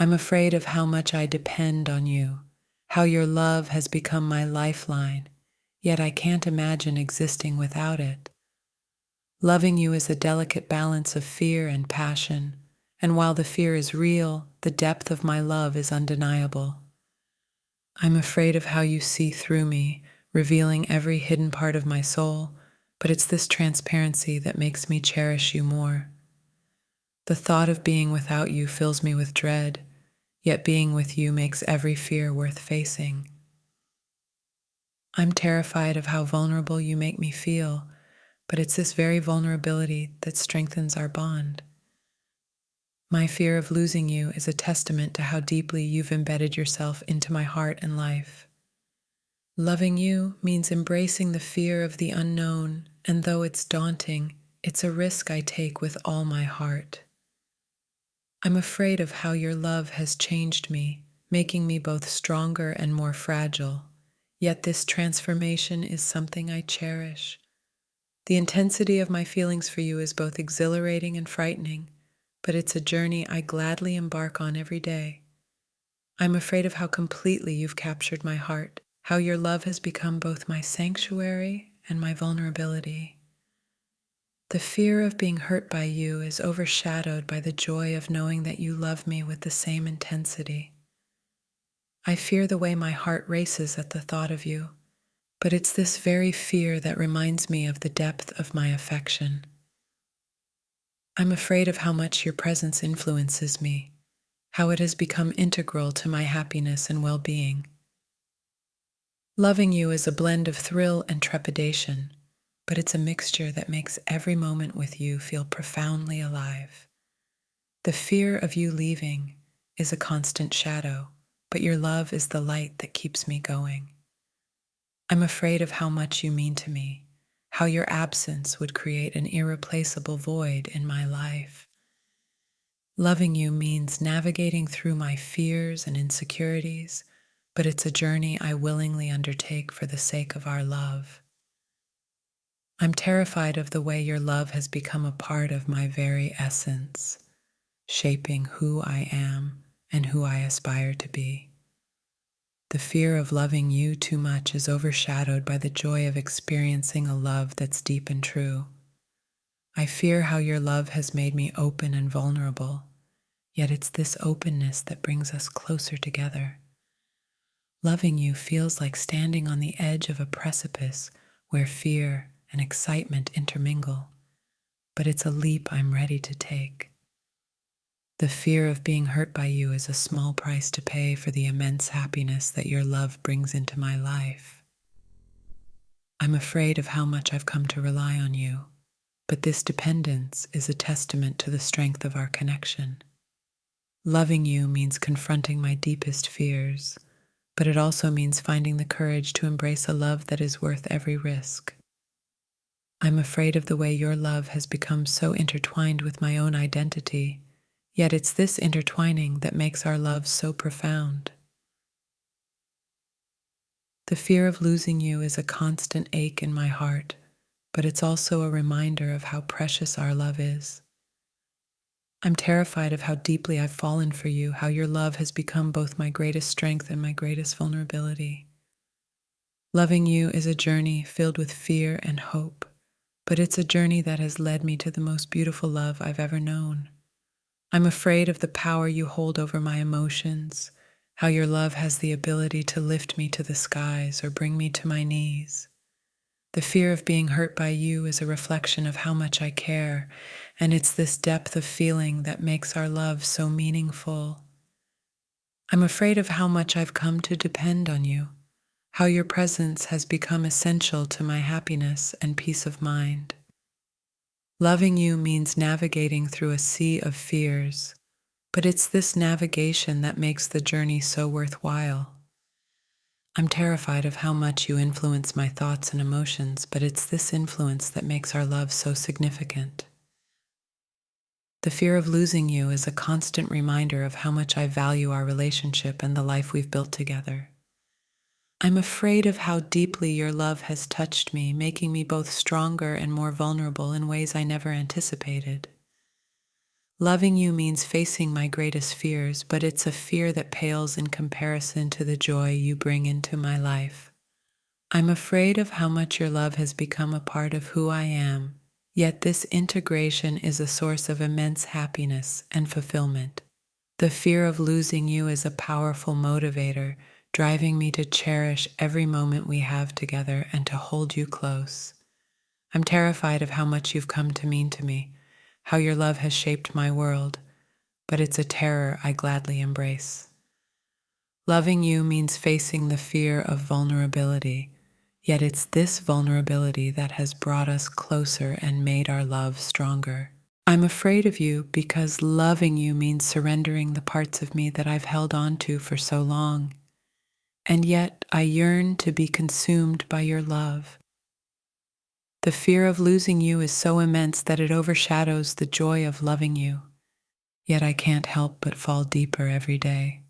I'm afraid of how much I depend on you, how your love has become my lifeline, yet I can't imagine existing without it. Loving you is a delicate balance of fear and passion, and while the fear is real, the depth of my love is undeniable. I'm afraid of how you see through me, revealing every hidden part of my soul, but it's this transparency that makes me cherish you more. The thought of being without you fills me with dread, yet being with you makes every fear worth facing. I'm terrified of how vulnerable you make me feel, but it's this very vulnerability that strengthens our bond. My fear of losing you is a testament to how deeply you've embedded yourself into my heart and life. Loving you means embracing the fear of the unknown, and though it's daunting, it's a risk I take with all my heart. I'm afraid of how your love has changed me, making me both stronger and more fragile. Yet this transformation is something I cherish. The intensity of my feelings for you is both exhilarating and frightening, but it's a journey I gladly embark on every day. I'm afraid of how completely you've captured my heart, how your love has become both my sanctuary and my vulnerability. The fear of being hurt by you is overshadowed by the joy of knowing that you love me with the same intensity. I fear the way my heart races at the thought of you, but it's this very fear that reminds me of the depth of my affection. I'm afraid of how much your presence influences me, how it has become integral to my happiness and well-being. Loving you is a blend of thrill and trepidation, but it's a mixture that makes every moment with you feel profoundly alive. The fear of you leaving is a constant shadow, but your love is the light that keeps me going. I'm afraid of how much you mean to me, how your absence would create an irreplaceable void in my life. Loving you means navigating through my fears and insecurities, but it's a journey I willingly undertake for the sake of our love. I'm terrified of the way your love has become a part of my very essence, shaping who I am and who I aspire to be. The fear of loving you too much is overshadowed by the joy of experiencing a love that's deep and true. I fear how your love has made me open and vulnerable, yet it's this openness that brings us closer together. Loving you feels like standing on the edge of a precipice where fear and excitement intermingle, but it's a leap I'm ready to take. The fear of being hurt by you is a small price to pay for the immense happiness that your love brings into my life. I'm afraid of how much I've come to rely on you, but this dependence is a testament to the strength of our connection. Loving you means confronting my deepest fears, but it also means finding the courage to embrace a love that is worth every risk. I'm afraid of the way your love has become so intertwined with my own identity, yet it's this intertwining that makes our love so profound. The fear of losing you is a constant ache in my heart, but it's also a reminder of how precious our love is. I'm terrified of how deeply I've fallen for you, how your love has become both my greatest strength and my greatest vulnerability. Loving you is a journey filled with fear and hope, but it's a journey that has led me to the most beautiful love I've ever known. I'm afraid of the power you hold over my emotions, how your love has the ability to lift me to the skies or bring me to my knees. The fear of being hurt by you is a reflection of how much I care, and it's this depth of feeling that makes our love so meaningful. I'm afraid of how much I've come to depend on you, how your presence has become essential to my happiness and peace of mind. Loving you means navigating through a sea of fears, but it's this navigation that makes the journey so worthwhile. I'm terrified of how much you influence my thoughts and emotions, but it's this influence that makes our love so significant. The fear of losing you is a constant reminder of how much I value our relationship and the life we've built together. I'm afraid of how deeply your love has touched me, making me both stronger and more vulnerable in ways I never anticipated. Loving you means facing my greatest fears, but it's a fear that pales in comparison to the joy you bring into my life. I'm afraid of how much your love has become a part of who I am, yet this integration is a source of immense happiness and fulfillment. The fear of losing you is a powerful motivator, driving me to cherish every moment we have together and to hold you close. I'm terrified of how much you've come to mean to me, how your love has shaped my world, but it's a terror I gladly embrace. Loving you means facing the fear of vulnerability, yet it's this vulnerability that has brought us closer and made our love stronger. I'm afraid of you because loving you means surrendering the parts of me that I've held on to for so long, and yet I yearn to be consumed by your love. The fear of losing you is so immense that it overshadows the joy of loving you, yet I can't help but fall deeper every day.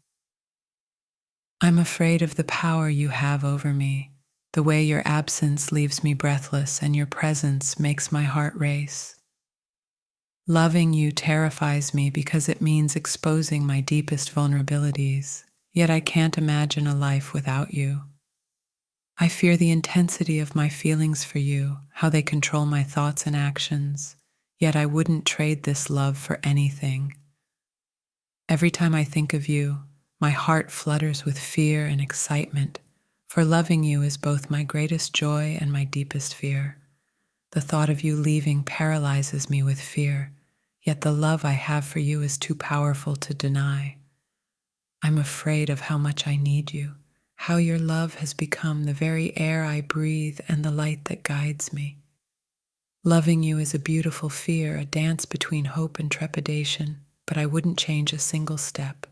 I'm afraid of the power you have over me, the way your absence leaves me breathless and your presence makes my heart race. Loving you terrifies me because it means exposing my deepest vulnerabilities, yet I can't imagine a life without you. I fear the intensity of my feelings for you, how they control my thoughts and actions, yet I wouldn't trade this love for anything. Every time I think of you, my heart flutters with fear and excitement, for loving you is both my greatest joy and my deepest fear. The thought of you leaving paralyzes me with fear, yet the love I have for you is too powerful to deny. I'm afraid of how much I need you, how your love has become the very air I breathe and the light that guides me. Loving you is a beautiful fear, a dance between hope and trepidation, but I wouldn't change a single step.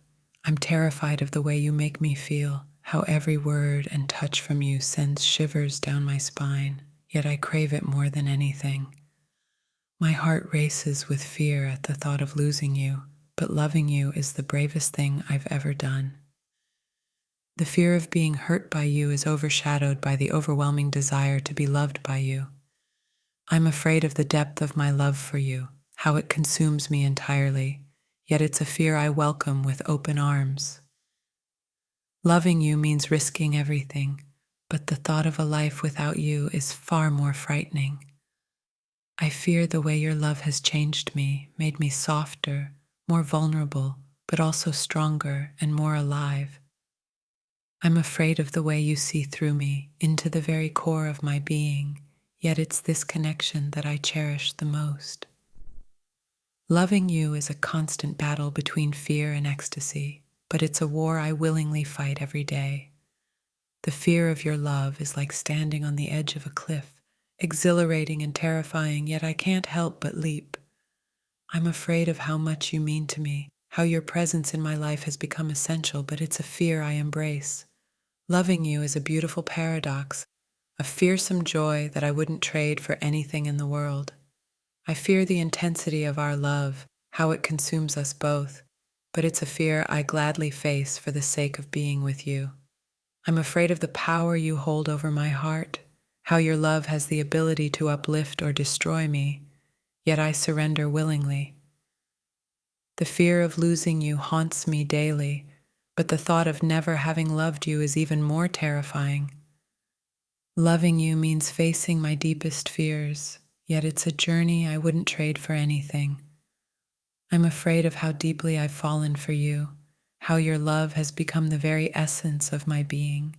I'm terrified of the way you make me feel, how every word and touch from you sends shivers down my spine, yet I crave it more than anything. My heart races with fear at the thought of losing you, but loving you is the bravest thing I've ever done. The fear of being hurt by you is overshadowed by the overwhelming desire to be loved by you. I'm afraid of the depth of my love for you, how it consumes me entirely, yet it's a fear I welcome with open arms. Loving you means risking everything, but the thought of a life without you is far more frightening. I fear the way your love has changed me, made me softer, more vulnerable, but also stronger and more alive. I'm afraid of the way you see through me, into the very core of my being, yet it's this connection that I cherish the most. Loving you is a constant battle between fear and ecstasy, but it's a war I willingly fight every day. The fear of your love is like standing on the edge of a cliff, exhilarating and terrifying, yet I can't help but leap. I'm afraid of how much you mean to me, how your presence in my life has become essential, but it's a fear I embrace. Loving you is a beautiful paradox, a fearsome joy that I wouldn't trade for anything in the world. I fear the intensity of our love, how it consumes us both, but it's a fear I gladly face for the sake of being with you. I'm afraid of the power you hold over my heart, how your love has the ability to uplift or destroy me, yet I surrender willingly. The fear of losing you haunts me daily, but the thought of never having loved you is even more terrifying. Loving you means facing my deepest fears, yet it's a journey I wouldn't trade for anything. I'm afraid of how deeply I've fallen for you, how your love has become the very essence of my being.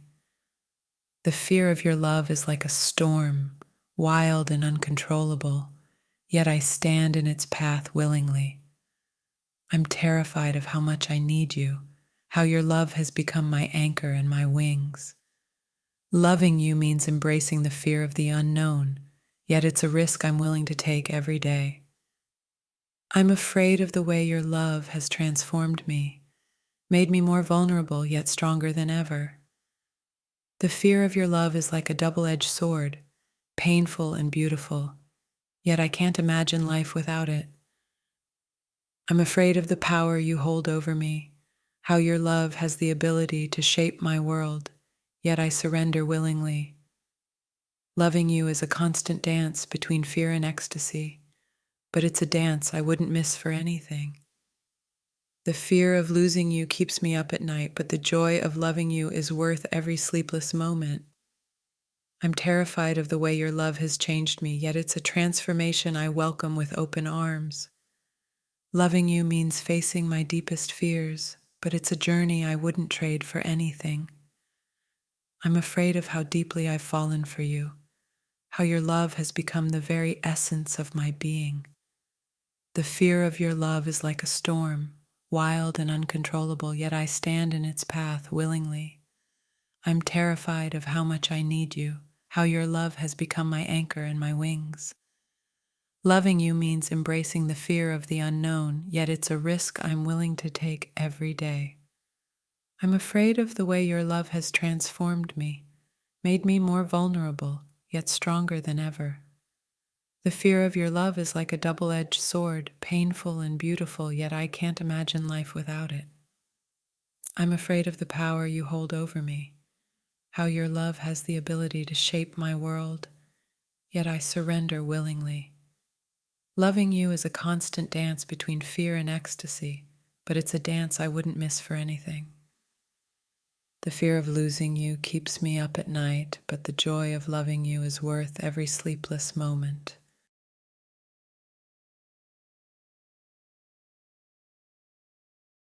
The fear of your love is like a storm, wild and uncontrollable, yet I stand in its path willingly. I'm terrified of how much I need you, how your love has become my anchor and my wings. Loving you means embracing the fear of the unknown, yet it's a risk I'm willing to take every day. I'm afraid of the way your love has transformed me, made me more vulnerable yet stronger than ever. The fear of your love is like a double-edged sword, painful and beautiful, yet I can't imagine life without it. I'm afraid of the power you hold over me, how your love has the ability to shape my world, yet I surrender willingly. Loving you is a constant dance between fear and ecstasy, but it's a dance I wouldn't miss for anything. The fear of losing you keeps me up at night, but the joy of loving you is worth every sleepless moment. I'm terrified of the way your love has changed me, yet it's a transformation I welcome with open arms. Loving you means facing my deepest fears, but it's a journey I wouldn't trade for anything. I'm afraid of how deeply I've fallen for you, how your love has become the very essence of my being. The fear of your love is like a storm, wild and uncontrollable, yet I stand in its path willingly. I'm terrified of how much I need you, how your love has become my anchor and my wings. Loving you means embracing the fear of the unknown, yet it's a risk I'm willing to take every day. I'm afraid of the way your love has transformed me, made me more vulnerable, yet stronger than ever. The fear of your love is like a double-edged sword, painful and beautiful, yet I can't imagine life without it. I'm afraid of the power you hold over me, how your love has the ability to shape my world, yet I surrender willingly. Loving you is a constant dance between fear and ecstasy, but it's a dance I wouldn't miss for anything. The fear of losing you keeps me up at night, but the joy of loving you is worth every sleepless moment.